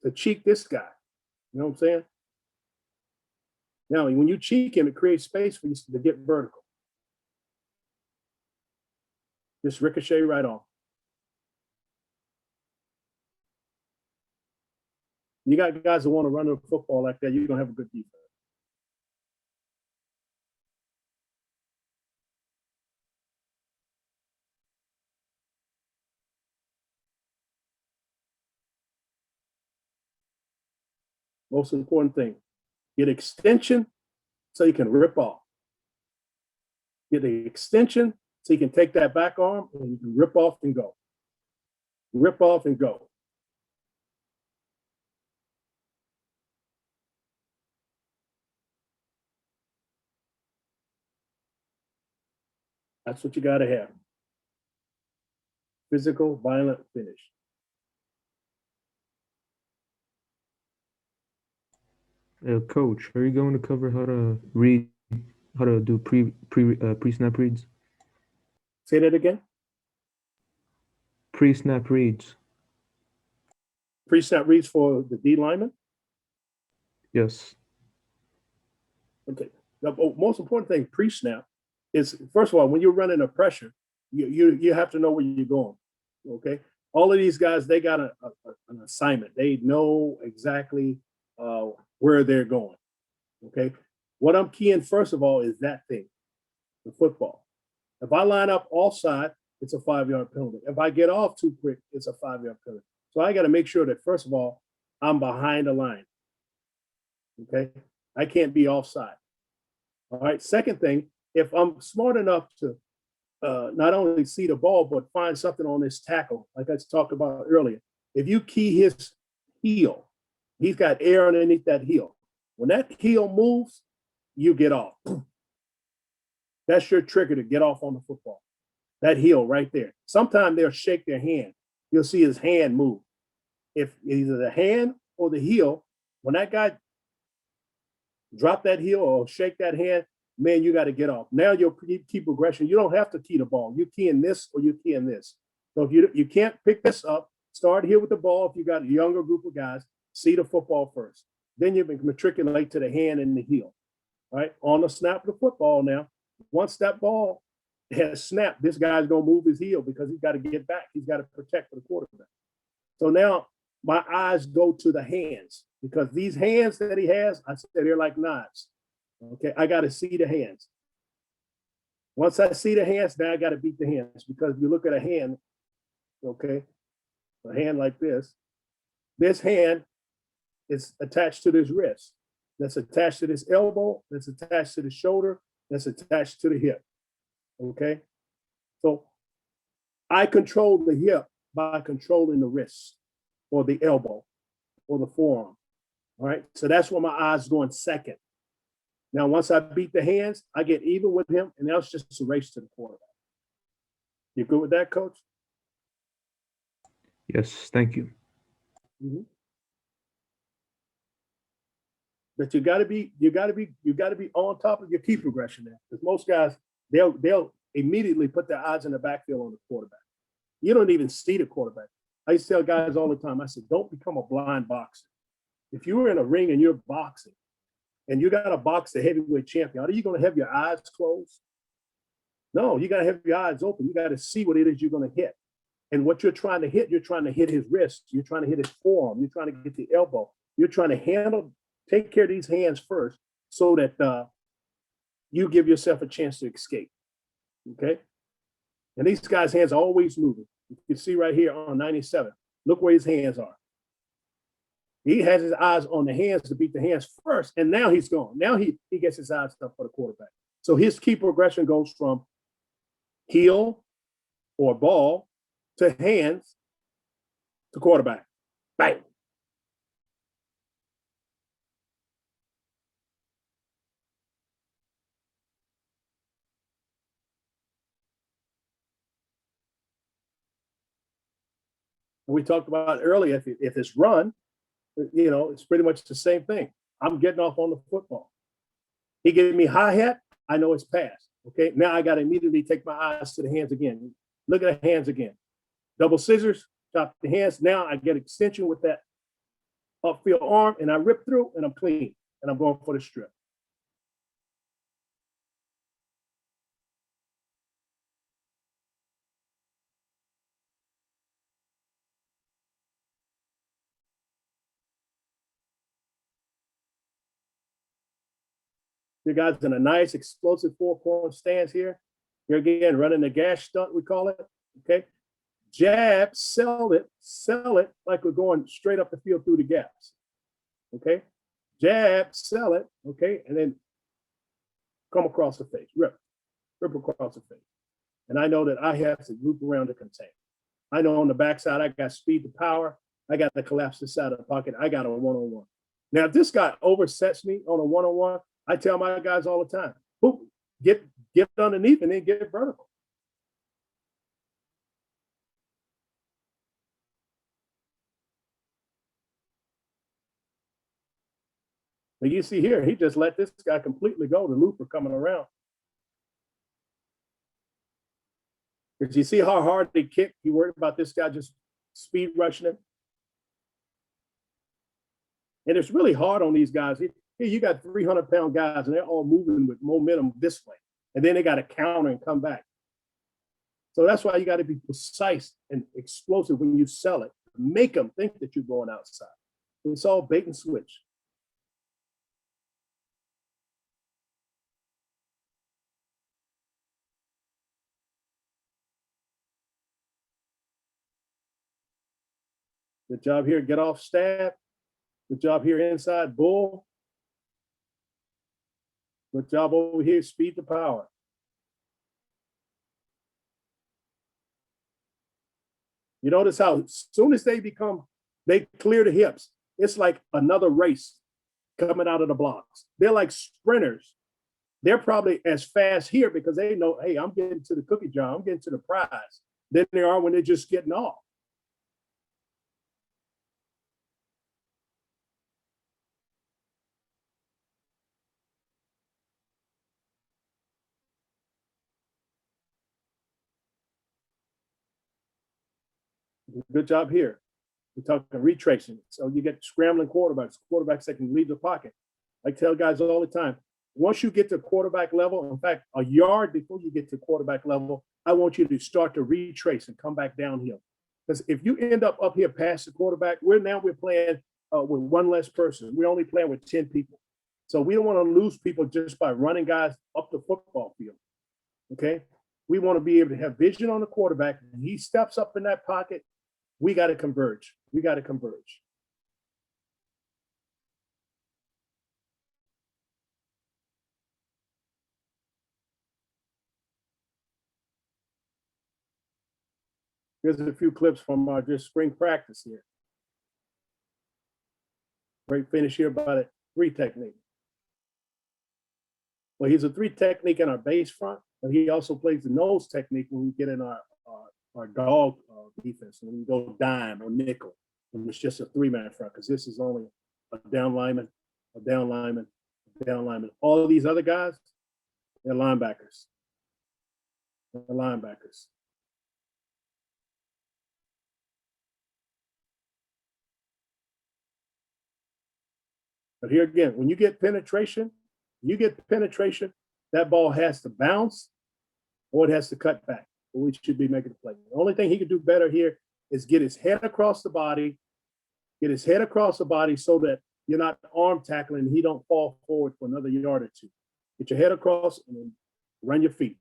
to cheek this guy. You know what I'm saying? Now, when you cheek him, it creates space for you to get vertical. Just ricochet right off. You got guys that want to run the football like that, you're going to have a good defense. Most important thing, get extension so you can rip off. Get the extension so you can take that back arm and you can rip off and go. Rip off and go. That's what you got to have. Physical, violent finish. Coach, are you going to cover how to read, how to do pre-snap reads? Say that again. Pre-snap reads. Pre-snap reads for the D lineman. Yes. Okay. The most important thing pre-snap is, first of all, when you're running a pressure, you have to know where you're going. Okay. All of these guys, they got an assignment. They know exactly where they're going. Okay. What I'm keying first of all is that thing, the football. If I line up offside, it's a 5-yard penalty. If I get off too quick, it's a 5-yard penalty. So I got to make sure that first of all, I'm behind the line. Okay. I can't be offside. All right. Second thing, if I'm smart enough to not only see the ball, but find something on this tackle, like I talked about earlier, if you key his heel, he's got air underneath that heel. When that heel moves, you get off. That's your trigger to get off on the football. That heel right there. Sometimes they'll shake their hand. You'll see his hand move. If either the hand or the heel, when that guy drop that heel or shake that hand, man, you got to get off. Now you'll keep progression. You don't have to key the ball. You key in this or you key in this. So if you can't pick this up, start here with the ball. If you got a younger group of guys, see the football first. Then you can matriculate to the hand and the heel. All right, on the snap of the football now, once that ball has snapped, this guy's going to move his heel because he's got to get back. He's got to protect for the quarterback. So now my eyes go to the hands because these hands that he has, I said they're like knives. Okay, I got to see the hands. Once I see the hands, now I got to beat the hands because if you look at a hand, okay, a hand like this hand is attached to this wrist. That's attached to this elbow. That's attached to the shoulder. That's attached to the hip. Okay. So I control the hip by controlling the wrist or the elbow or the forearm. All right. So that's where my eyes going second. Now, once I beat the hands, I get even with him, and that's just a race to the quarterback. You good with that, Coach? Yes, thank you. Mm-hmm. But you got to be on top of your key progression there. Because most guys, they'll immediately put their eyes in the backfield on the quarterback. You don't even see the quarterback. I used to tell guys all the time, I said, don't become a blind boxer. If you were in a ring and you're boxing and you got to box the heavyweight champion, are you going to have your eyes closed? No, you got to have your eyes open. You got to see what it is you're going to hit. And what you're trying to hit his wrist. You're trying to hit his forearm. You're trying to get the elbow. You're trying to take care of these hands first so that you give yourself a chance to escape. Okay? And these guys' hands are always moving. You can see right here on 97. Look where his hands are. He has his eyes on the hands to beat the hands first, and now he's gone. Now he gets his eyes up for the quarterback. So his key progression goes from heel or ball to hands to quarterback. Bang. We talked about earlier, if it's run, you know, it's pretty much the same thing. I'm getting off on the football. He gave me hi-hat, I know it's passed. Okay, now I got to immediately take my eyes to the hands again. Look at the hands again. Double scissors, chop the hands. Now I get extension with that upfield arm, and I rip through, and I'm clean, and I'm going for the strip. You guys in a nice explosive four-point stance here. Here again, running the gas stunt, we call it. Okay. Jab, sell it like we're going straight up the field through the gaps. Okay. Jab, sell it. Okay. And then come across the face, rip across the face. And I know that I have to loop around to contain. I know on the backside, I got speed to power. I got to collapse the side of the pocket. I got a one-on-one. Now, if this guy oversets me on a one-on-one, I tell my guys all the time, boop, get underneath and then get vertical. But you see here, he just let this guy completely go, the looper coming around. Because you see how hard they kick? He worried about this guy just speed rushing him. And it's really hard on these guys. Here you got 300-pound guys, and they're all moving with momentum this way. And then they got to counter and come back. So that's why you got to be precise and explosive when you sell it. Make them think that you're going outside. It's all bait and switch. Good job here, get off stab. Good job here inside bull. Good job over here, speed to power. You notice how as soon as they clear the hips, it's like another race coming out of the blocks. They're like sprinters. They're probably as fast here because they know, hey, I'm getting to the cookie jar, I'm getting to the prize, than they are when they're just getting off. Good job here. We're talking retracing. So you get scrambling quarterbacks that can leave the pocket. I tell guys all the time, once you get to quarterback level, in fact, a yard before you get to quarterback level, I want you to start to retrace and come back downhill. Because if you end up here past the quarterback, we're playing with one less person. We're only playing with 10 people. So we don't want to lose people just by running guys up the football field. Okay. We want to be able to have vision on the quarterback. When he steps up in that pocket, we got to converge. We got to converge. Here's a few clips from our just spring practice here. Great finish here by the 3 technique. Well, he's a 3 technique in our base front, but he also plays the nose technique when we get in our dog defense, when we go dime or nickel, and it's just a 3-man front, because this is only a down lineman, a down lineman, a down lineman. All of these other guys, they're linebackers. They're linebackers. But here again, when you get penetration, that ball has to bounce or it has to cut back. We should be making a play. The only thing he could do better here is get his head across the body, so that you're not arm tackling and he don't fall forward for another yard or 2. Get your head across and then run your feet.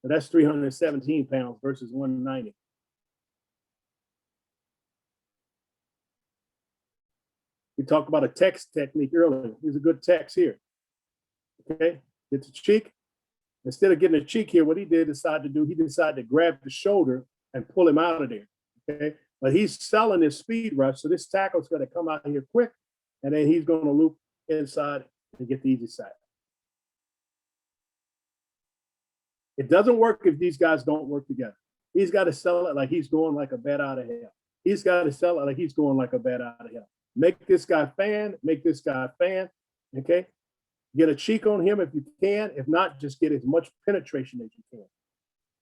So that's 317 pounds versus 190. We talked about a text technique earlier. Here's a good text here. Okay, get the cheek. Instead of getting a cheek here, what he decided to grab the shoulder and pull him out of there. Okay, but he's selling his speed rush, so this tackle's going to come out here quick, and then he's going to loop inside and get the easy side. It doesn't work if these guys don't work together. He's got to sell it like he's going like a bat out of hell. He's got to sell it like he's going like a bat out of hell. Make this guy fan, make this guy fan, okay? Get a cheek on him if you can. If not, just get as much penetration as you can.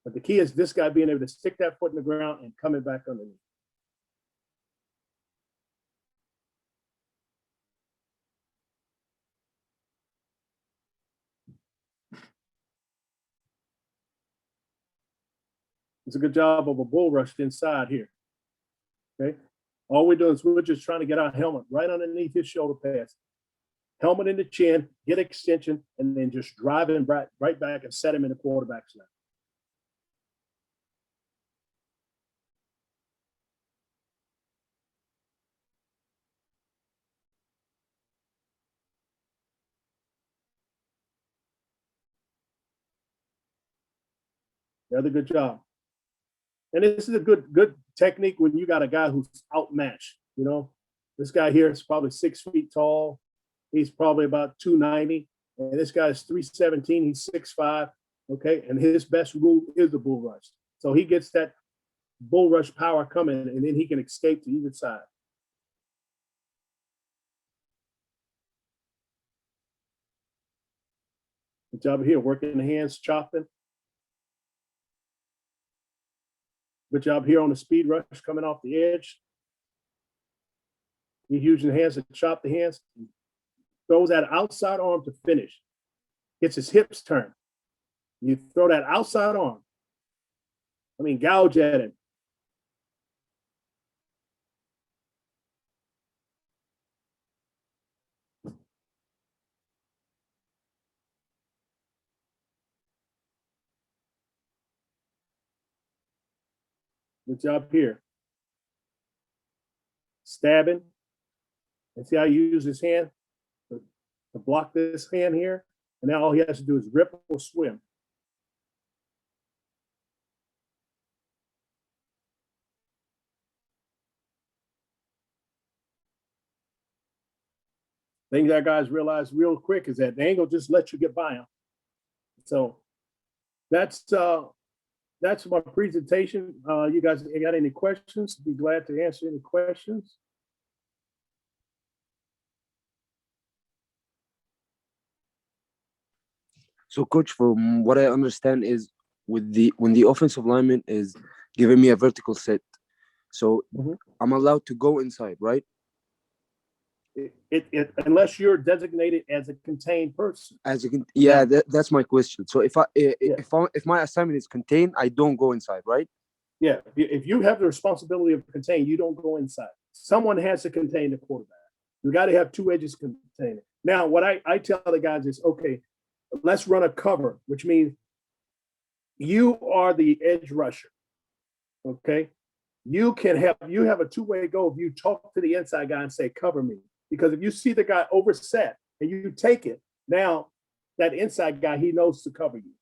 But the key is this guy being able to stick that foot in the ground and coming back underneath. It's a good job of a bull rush inside here, okay? All we're doing is we're just trying to get our helmet right underneath his shoulder pads. Helmet in the chin, get extension, and then just drive him right back and set him in the quarterback's lap. Another good job. And this is a good technique when you got a guy who's outmatched. You know, this guy here is probably 6 feet tall. He's probably about 290. And this guy's 317. He's 6'5". Okay. And his best move is the bull rush. So he gets that bull rush power coming, and then he can escape to either side. Good job here, working the hands, chopping. Good job here on the speed rush coming off the edge. He's using the hands to chop the hands. Throws that outside arm to finish. Gets his hips turned. You throw that outside arm. I mean, gouge at him. Good job here. Stabbing. And see how he uses his hand to block this hand here? And now all he has to do is rip or swim. Thing that guys realize real quick is that they ain't gonna just let you get by them. So that's my presentation. You guys got any questions? Be glad to answer any questions. So, coach, from what I understand is when the offensive lineman is giving me a vertical set, so I'm allowed to go inside, right? Unless you're designated as a contained person. That's my question. So if my assignment is contained, I don't go inside, right? Yeah, if you have the responsibility of contain, you don't go inside. Someone has to contain the quarterback. You got to have two edges contain it. Now, what I tell the guys is, okay, let's run a cover, which means you are the edge rusher. Okay, you have a two-way go if you talk to the inside guy and say, cover me. Because if you see the guy overset and you take it, now that inside guy, he knows to cover you.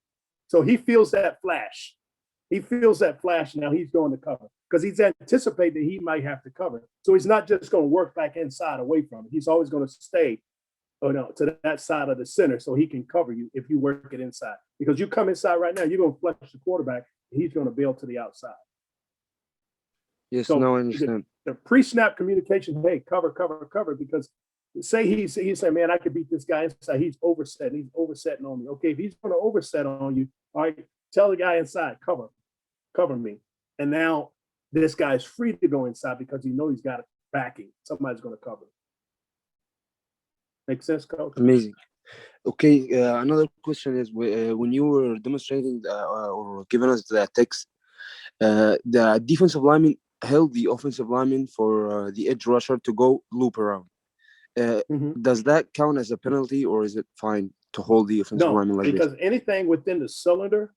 So he feels that flash. He feels that flash. Now he's going to cover because he's anticipating that he might have to cover. So he's not just going to work back inside away from it. He's always going to stay to that side of the center so he can cover you if you work it inside. Because you come inside right now, you're going to flush the quarterback. And he's going to bail to the outside. Yes, so no, I understand. The pre-snap communication, hey, cover, because say he's saying, man, I could beat this guy inside. He's oversetting on me. Okay, if he's going to overset on you, all right, tell the guy inside, cover me. And now this guy's free to go inside because he knows he's got a backing. Somebody's going to cover. Make sense, Coach? Amazing. Okay, another question is when you were demonstrating or giving us the text, the defensive lineman held the offensive lineman for the edge rusher to go loop around. Does that count as a penalty, or is it fine to hold the offensive lineman like this? No, because anything within the cylinder,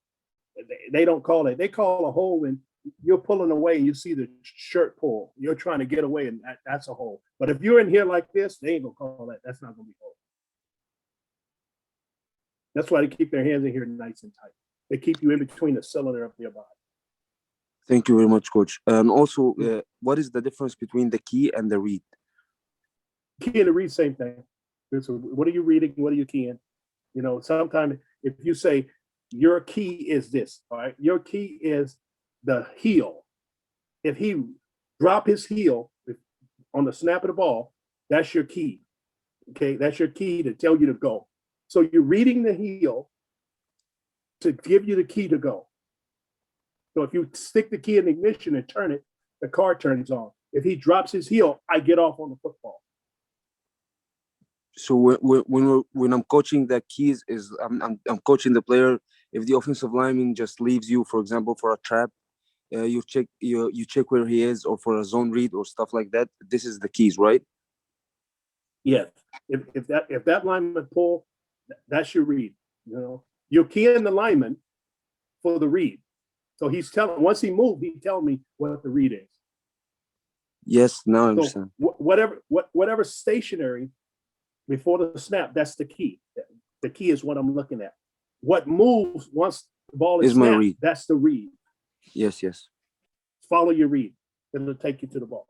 they don't call it. They call a hole when you're pulling away and you see the shirt pull. You're trying to get away, and that's a hole. But if you're in here like this, they ain't gonna call that. That's not gonna be a hole. That's why they keep their hands in here nice and tight. They keep you in between the cylinder of your body. Thank you very much, Coach. And also, what is the difference between the key and the read? Key and the read, same thing. So what are you reading? What are you keying? Sometimes if you say your key is this, all right, your key is the heel. If he drop his heel on the snap of the ball, that's your key. Okay, that's your key to tell you to go. So you're reading the heel to give you the key to go. So if you stick the key in the ignition and turn it, the car turns on. If he drops his heel, I get off on the football. So when I'm coaching, the keys is I'm coaching the player. If the offensive lineman just leaves you, for example, for a trap, you check where he is, or for a zone read or stuff like that. This is the keys, right? Yes. If that lineman pull, that's your read. You know, you're keying the lineman for the read. So he's telling, once he moved, he tell me what the read is. Yes, now I So understand. whatever stationary before the snap, that's the key. The key is what I'm looking at. What moves once the ball is Is my snapped, read. that's the read. Yes, yes. Follow your read. It'll take you to the ball.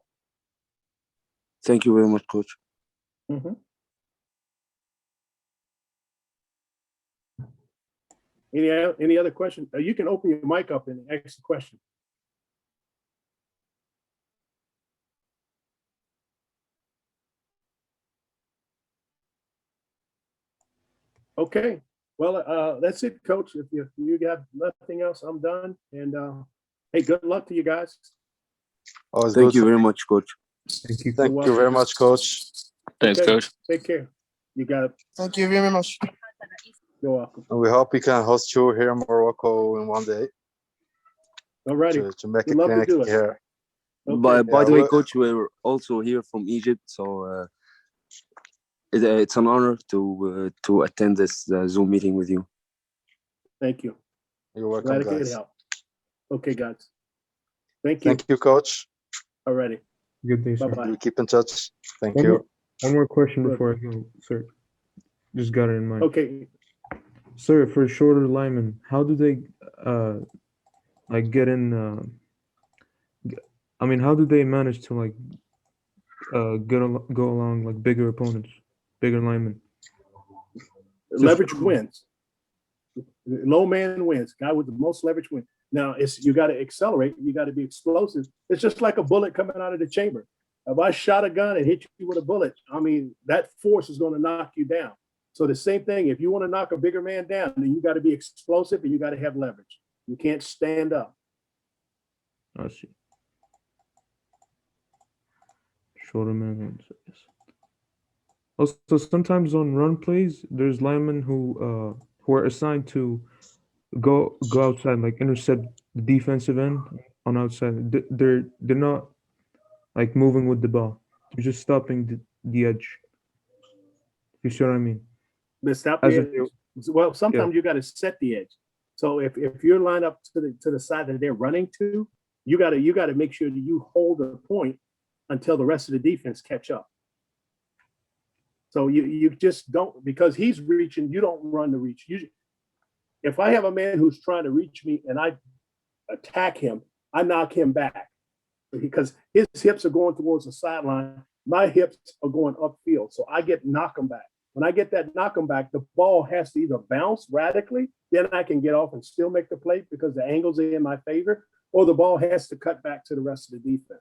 Thank you very much, Coach. Mm-hmm. Any other questions? You can open your mic up and ask a question. Okay. Well, that's it, Coach. If you got nothing else, I'm done. And hey, good luck to you guys. Always Thank good. you very much, Coach. Thank you. Thank you very much, Coach. Thanks, Okay. Coach. Take care. You got it. Thank you very much. You're welcome. And we hope we can host you here in Morocco in one day All righty. to make We'd a love to clinic do it. here. Okay. By Yeah, the way, well- Coach, we're also here from Egypt, so it's an honor to attend this Zoom meeting with you. Thank you. You're welcome, Glad I could guys. help. Okay, guys. Thank you. Thank you, Coach. All righty. Good day, sir. Bye-bye. We keep in touch. Thank One you. more, one more question Good. before I go, sir. Just got it in mind. Okay. Sir, for shorter linemen, how do they like get in I mean, how do they manage to like go along like bigger opponents, bigger linemen? Leverage wins. Low man wins. Guy with the most leverage wins. Now you got to accelerate. You got to be explosive. It's just like a bullet coming out of the chamber. If I shot a gun and hit you with a bullet, I mean, that force is going to knock you down. So the same thing, if you want to knock a bigger man down, then you got to be explosive and you got to have leverage. You can't stand up. I see. Shorter man wins, I guess. Also, sometimes on run plays, there's linemen who are assigned to go outside, like intercept the defensive end on outside. They're not like moving with the ball. They're just stopping the edge. You see what I mean? But stop As the if edge. Well, sometimes you got to set the edge. So if you're lined up to the side that they're running to, you got to make sure that you hold the point until the rest of the defense catch up. So you just don't, because he's reaching, you don't run the reach. If I have a man who's trying to reach me and I attack him, I knock him back because his hips are going towards the sideline. My hips are going upfield. So I knock him back. When I get that knock him back, the ball has to either bounce radically, then I can get off and still make the play because the angles are in my favor, or the ball has to cut back to the rest of the defense.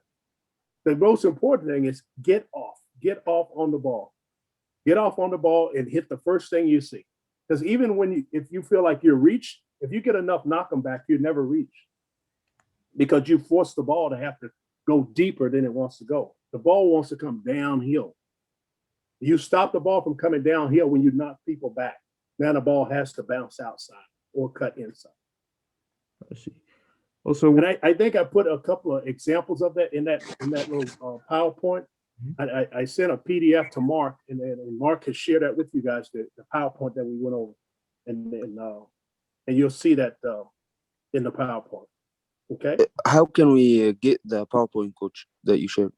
The most important thing is get off on the ball. Get off on the ball and hit the first thing you see. Because even if you feel like you're reached, if you get enough knock them back, you never reach. Because you force the ball to have to go deeper than it wants to go. The ball wants to come downhill. You stop the ball from coming downhill when you knock people back. Now the ball has to bounce outside or cut inside. I see. Also, And I think I put a couple of examples of that in that little PowerPoint. I sent a PDF to Mark, and Mark has shared that with you guys, the PowerPoint that we went over, and you'll see that in the PowerPoint. Okay. How can we get the PowerPoint, Coach, that you shared?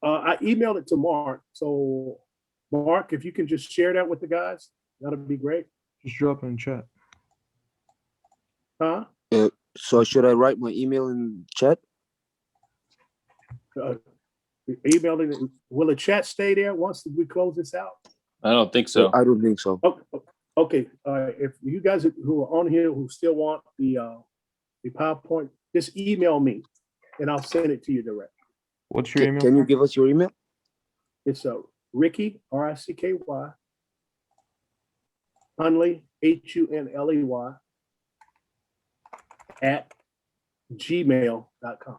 I emailed it to Mark. So, Mark, if you can just share that with the guys, that'll be great. just drop it in chat. Huh? So should I write my email in chat? Emailing it. Will the chat stay there once we close this out? I don't think so. I don't think so. Okay. If you guys who are on here who still want the the PowerPoint, just email me and I'll send it to you direct. What's your email? Can you give us your email? It's Ricky, R-I-C-K-Y, Hunley, Hunley, at gmail.com.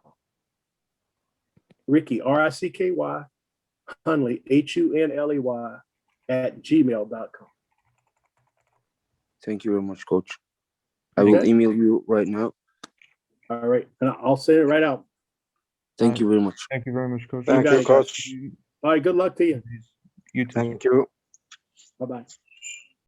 Ricky, R-I-C-K-Y, Hunley, Hunley, at gmail.com. Thank you very much, Coach. I will Okay. email you right now. All right. And I'll send it right out. Thank you very much. Thank you very much, Coach. Thank got you, it. Coach. All right. Good luck to you. You too. Thank you. Bye-bye.